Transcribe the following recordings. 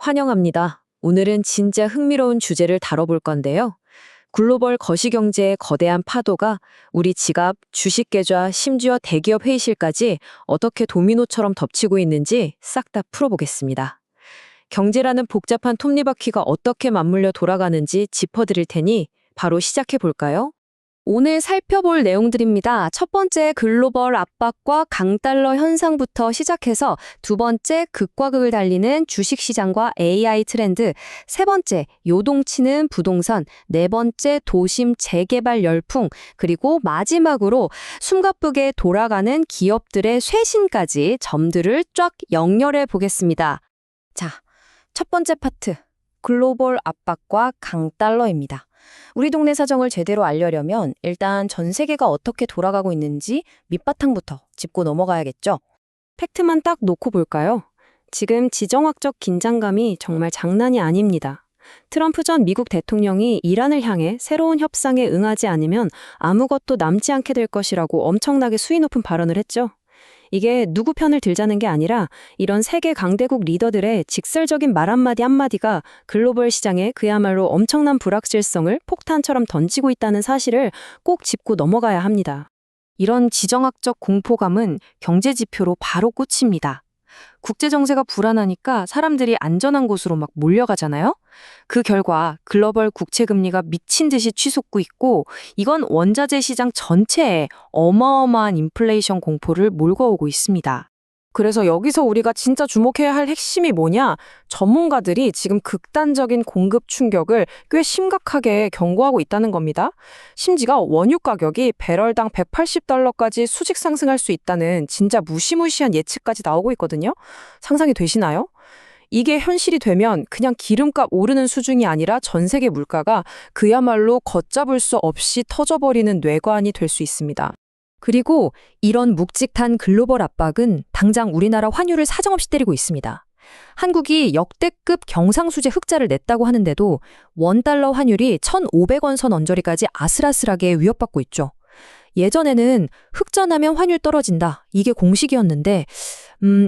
환영합니다. 오늘은 진짜 흥미로운 주제를 다뤄볼 건데요. 글로벌 거시경제의 거대한 파도가 우리 지갑, 주식 계좌, 심지어 대기업 회의실까지 어떻게 도미노처럼 덮치고 있는지 싹 다 풀어보겠습니다. 경제라는 복잡한 톱니바퀴가 어떻게 맞물려 돌아가는지 짚어드릴 테니 바로 시작해 볼까요? 오늘 살펴볼 내용들입니다. 첫 번째, 글로벌 압박과 강달러 현상부터 시작해서 두 번째, 극과 극을 달리는 주식시장과 AI 트렌드, 세 번째, 요동치는 부동산, 네 번째, 도심 재개발 열풍, 그리고 마지막으로 숨가쁘게 돌아가는 기업들의 쇄신까지 점들을 쫙 연결해 보겠습니다. 자, 첫 번째 파트, 글로벌 압박과 강달러입니다. 우리 동네 사정을 제대로 알려면 일단 전 세계가 어떻게 돌아가고 있는지 밑바탕부터 짚고 넘어가야겠죠. 팩트만 딱 놓고 볼까요? 지금 지정학적 긴장감이 정말 장난이 아닙니다. 트럼프 전 미국 대통령이 이란을 향해 새로운 협상에 응하지 않으면 아무것도 남지 않게 될 것이라고 엄청나게 수위 높은 발언을 했죠. 이게 누구 편을 들자는 게 아니라 이런 세계 강대국 리더들의 직설적인 말 한마디가 글로벌 시장에 그야말로 엄청난 불확실성을 폭탄처럼 던지고 있다는 사실을 꼭 짚고 넘어가야 합니다. 이런 지정학적 공포감은 경제 지표로 바로 꽂힙니다. 국제 정세가 불안하니까 사람들이 안전한 곳으로 막 몰려가잖아요? 그 결과 글로벌 국채 금리가 미친 듯이 치솟고 있고 이건 원자재 시장 전체에 어마어마한 인플레이션 공포를 몰고 오고 있습니다. 그래서 여기서 우리가 진짜 주목해야 할 핵심이 뭐냐? 전문가들이 지금 극단적인 공급 충격을 꽤 심각하게 경고하고 있다는 겁니다. 심지어 원유 가격이 배럴당 $180까지 수직 상승할 수 있다는 진짜 무시무시한 예측까지 나오고 있거든요. 상상이 되시나요? 이게 현실이 되면 그냥 기름값 오르는 수준이 아니라 전 세계 물가가 그야말로 걷잡을 수 없이 터져버리는 뇌관이 될 수 있습니다. 그리고 이런 묵직한 글로벌 압박은 당장 우리나라 환율을 사정없이 때리고 있습니다. 한국이 역대급 경상수지 흑자를 냈다고 하는데도 원달러 환율이 1,500원 선 언저리까지 아슬아슬하게 위협받고 있죠. 예전에는 흑자 나면 환율 떨어진다. 이게 공식이었는데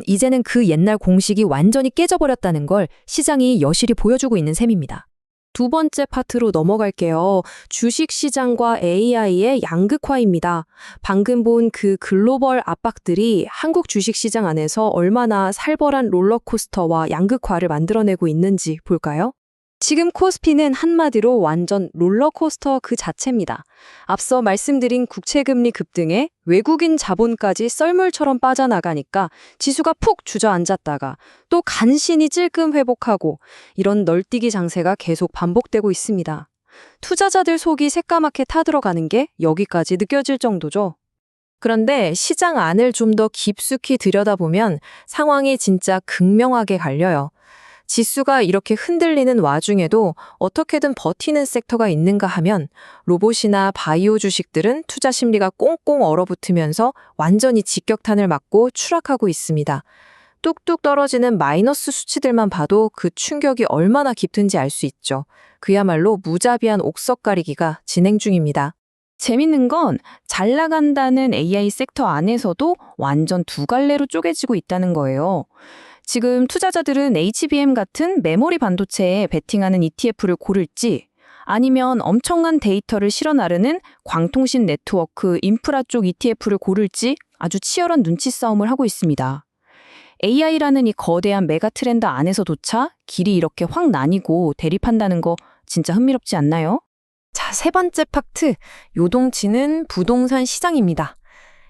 이제는 그 옛날 공식이 완전히 깨져버렸다는 걸 시장이 여실히 보여주고 있는 셈입니다. 두 번째 파트로 넘어갈게요. 주식시장과 AI의 양극화입니다. 방금 본 그 글로벌 압박들이 한국 주식시장 안에서 얼마나 살벌한 롤러코스터와 양극화를 만들어내고 있는지 볼까요? 지금 코스피는 한마디로 완전 롤러코스터 그 자체입니다. 앞서 말씀드린 국채금리 급등에 외국인 자본까지 썰물처럼 빠져나가니까 지수가 푹 주저앉았다가 또 간신히 찔끔 회복하고 이런 널뛰기 장세가 계속 반복되고 있습니다. 투자자들 속이 새까맣게 타들어가는 게 여기까지 느껴질 정도죠. 그런데 시장 안을 좀 더 깊숙이 들여다보면 상황이 진짜 극명하게 갈려요. 지수가 이렇게 흔들리는 와중에도 어떻게든 버티는 섹터가 있는가 하면 로봇이나 바이오 주식들은 투자 심리가 꽁꽁 얼어붙으면서 완전히 직격탄을 맞고 추락하고 있습니다. 뚝뚝 떨어지는 마이너스 수치들만 봐도 그 충격이 얼마나 깊은지 알 수 있죠. 그야말로 무자비한 옥석 가리기가 진행 중입니다. 재밌는 건 잘 나간다는 AI 섹터 안에서도 완전 두 갈래로 쪼개지고 있다는 거예요. 지금 투자자들은 HBM 같은 메모리 반도체에 베팅하는 ETF를 고를지 아니면 엄청난 데이터를 실어 나르는 광통신 네트워크 인프라 쪽 ETF를 고를지 아주 치열한 눈치 싸움을 하고 있습니다. AI라는 이 거대한 메가 트렌드 안에서조차 길이 이렇게 확 나뉘고 대립한다는 거 진짜 흥미롭지 않나요? 자, 세 번째 파트, 요동치는 부동산 시장입니다.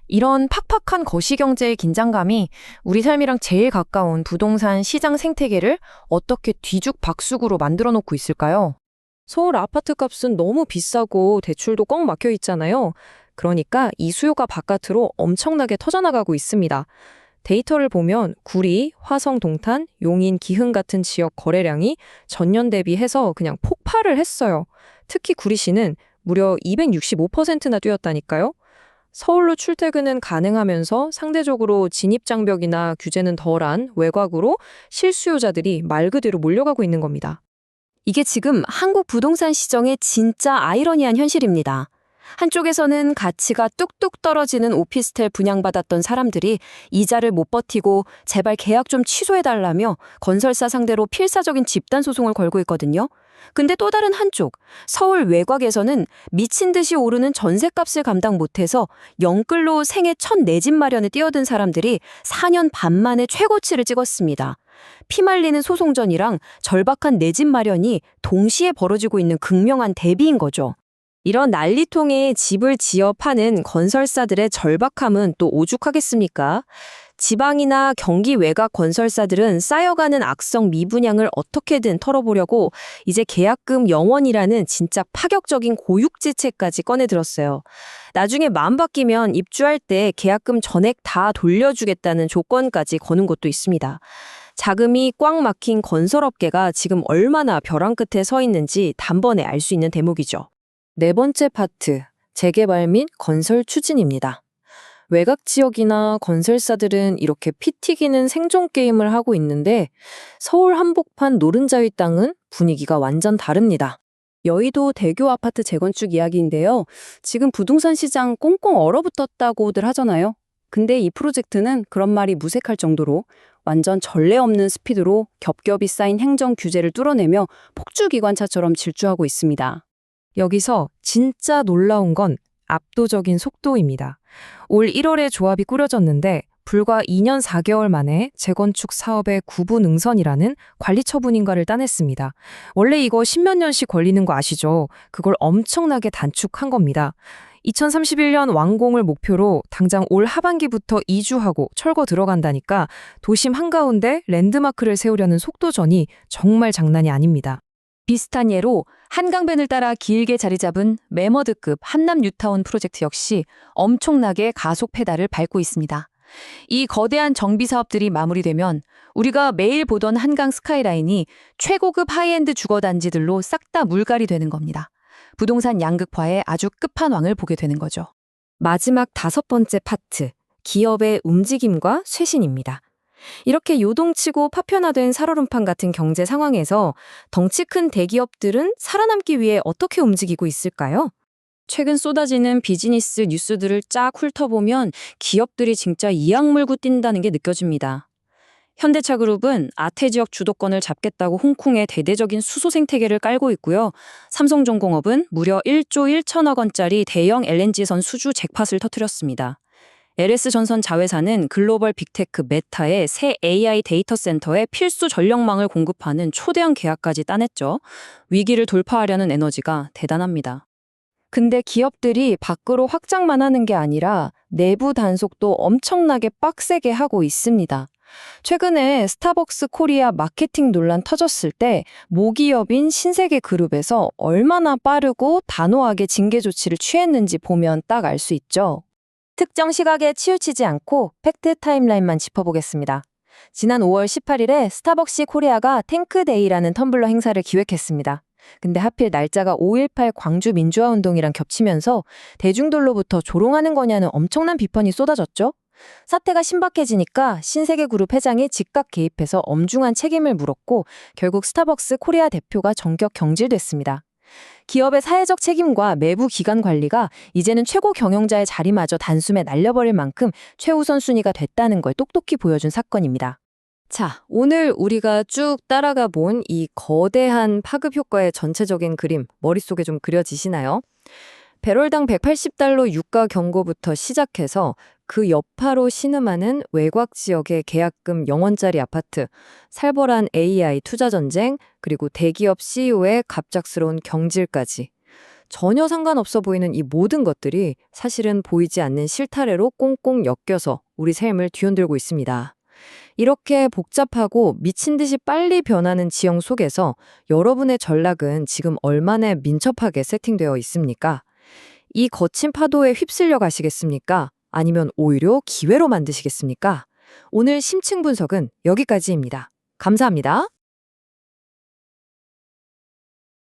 이런 팍팍한 거시경제의 긴장감이 우리 삶이랑 제일 가까운 부동산 시장 생태계를 어떻게 뒤죽박죽으로 만들어 놓고 있을까요? 서울 아파트 값은 너무 비싸고 대출도 꽉 막혀 있잖아요. 그러니까 이 수요가 바깥으로 엄청나게 터져나가고 있습니다. 데이터를 보면 구리, 화성 동탄, 용인, 기흥 같은 지역 거래량이 전년 대비해서 그냥 폭발을 했어요. 특히 구리시는 무려 265%나 뛰었다니까요. 서울로 출퇴근은 가능하면서 상대적으로 진입장벽이나 규제는 덜한 외곽으로 실수요자들이 말 그대로 몰려가고 있는 겁니다. 이게 지금 한국 부동산 시장의 진짜 아이러니한 현실입니다. 한쪽에서는 가치가 뚝뚝 떨어지는 오피스텔 분양받았던 사람들이 이자를 못 버티고 제발 계약 좀 취소해달라며 건설사 상대로 필사적인 집단 소송을 걸고 있거든요. 근데 또 다른 한쪽, 서울 외곽에서는 미친 듯이 오르는 전셋값을 감당 못해서 영끌로 생애 첫 내 집 마련에 뛰어든 사람들이 4년 반 만에 최고치를 찍었습니다. 피말리는 소송전이랑 절박한 내 집 마련이 동시에 벌어지고 있는 극명한 대비인 거죠. 이런 난리통에 집을 지어 파는 건설사들의 절박함은 또 오죽하겠습니까? 지방이나 경기 외곽 건설사들은 쌓여가는 악성 미분양을 어떻게든 털어보려고 이제 계약금 영원이라는 진짜 파격적인 고육지책까지 꺼내들었어요. 나중에 마음 바뀌면 입주할 때 계약금 전액 다 돌려주겠다는 조건까지 거는 곳도 있습니다. 자금이 꽉 막힌 건설업계가 지금 얼마나 벼랑 끝에 서 있는지 단번에 알 수 있는 대목이죠. 네 번째 파트, 재개발 및 건설 추진입니다. 외곽 지역이나 건설사들은 이렇게 피 튀기는 생존 게임을 하고 있는데 서울 한복판 노른자위 땅은 분위기가 완전 다릅니다. 여의도 대교 아파트 재건축 이야기인데요. 지금 부동산 시장 꽁꽁 얼어붙었다고들 하잖아요. 근데 이 프로젝트는 그런 말이 무색할 정도로 완전 전례 없는 스피드로 겹겹이 쌓인 행정 규제를 뚫어내며 폭주기관차처럼 질주하고 있습니다. 여기서 진짜 놀라운 건 압도적인 속도입니다. 올 1월에 조합이 꾸려졌는데 불과 2년 4개월 만에 재건축 사업의 구분 응선이라는 관리 처분인가를 따냈습니다. 원래 이거 10몇 년씩 걸리는 거 아시죠? 그걸 엄청나게 단축한 겁니다. 2031년 완공을 목표로 당장 올 하반기부터 이주하고 철거 들어간다니까 도심 한가운데 랜드마크를 세우려는 속도전이 정말 장난이 아닙니다. 비슷한 예로 한강변을 따라 길게 자리 잡은 매머드급 한남 뉴타운 프로젝트 역시 엄청나게 가속 페달을 밟고 있습니다. 이 거대한 정비 사업들이 마무리되면 우리가 매일 보던 한강 스카이라인이 최고급 하이엔드 주거단지들로 싹 다 물갈이 되는 겁니다. 부동산 양극화의 아주 끝판왕을 보게 되는 거죠. 마지막 5번째 파트, 기업의 움직임과 쇄신입니다. 이렇게 요동치고 파편화된 살얼음판 같은 경제 상황에서 덩치 큰 대기업들은 살아남기 위해 어떻게 움직이고 있을까요? 최근 쏟아지는 비즈니스 뉴스들을 쫙 훑어보면 기업들이 진짜 이악 물고 뛴다는 게 느껴집니다. 현대차그룹은 아태 지역 주도권을 잡겠다고 홍콩에 대대적인 수소 생태계를 깔고 있고요. 삼성重工업은 무려 1조 1천억 원짜리 대형 LNG선 수주 잭팟을 터뜨렸습니다. LS전선 자회사는 글로벌 빅테크 메타의 새 AI 데이터 센터에 필수 전력망을 공급하는 초대형 계약까지 따냈죠. 위기를 돌파하려는 에너지가 대단합니다. 근데 기업들이 밖으로 확장만 하는 게 아니라 내부 단속도 엄청나게 빡세게 하고 있습니다. 최근에 스타벅스 코리아 마케팅 논란 터졌을 때 모기업인 신세계그룹에서 얼마나 빠르고 단호하게 징계 조치를 취했는지 보면 딱 알 수 있죠. 특정 시각에 치우치지 않고 팩트 타임라인만 짚어보겠습니다. 지난 5월 18일에 스타벅스 코리아가 탱크데이라는 텀블러 행사를 기획했습니다. 근데 하필 날짜가 5.18 광주 민주화운동이랑 겹치면서 대중들로부터 조롱하는 거냐는 엄청난 비판이 쏟아졌죠. 사태가 신박해지니까 신세계그룹 회장이 즉각 개입해서 엄중한 책임을 물었고 결국 스타벅스 코리아 대표가 전격 경질됐습니다. 기업의 사회적 책임과 내부 기관 관리가 이제는 최고 경영자의 자리마저 단숨에 날려버릴 만큼 최우선 순위가 됐다는 걸 똑똑히 보여준 사건입니다. 자, 오늘 우리가 쭉 따라가 본 이 거대한 파급 효과의 전체적인 그림 머릿속에 좀 그려지시나요? 배럴당 180달러 유가 경고부터 시작해서 그 여파로 신음하는 외곽 지역의 계약금 0원짜리 아파트, 살벌한 AI 투자 전쟁, 그리고 대기업 CEO의 갑작스러운 경질까지. 전혀 상관없어 보이는 이 모든 것들이 사실은 보이지 않는 실타래로 꽁꽁 엮여서 우리 삶을 뒤흔들고 있습니다. 이렇게 복잡하고 미친 듯이 빨리 변하는 지형 속에서 여러분의 전략은 지금 얼마나 민첩하게 세팅되어 있습니까? 이 거친 파도에 휩쓸려 가시겠습니까? 아니면 오히려 기회로 만드시겠습니까? 오늘 심층 분석은 여기까지입니다. 감사합니다.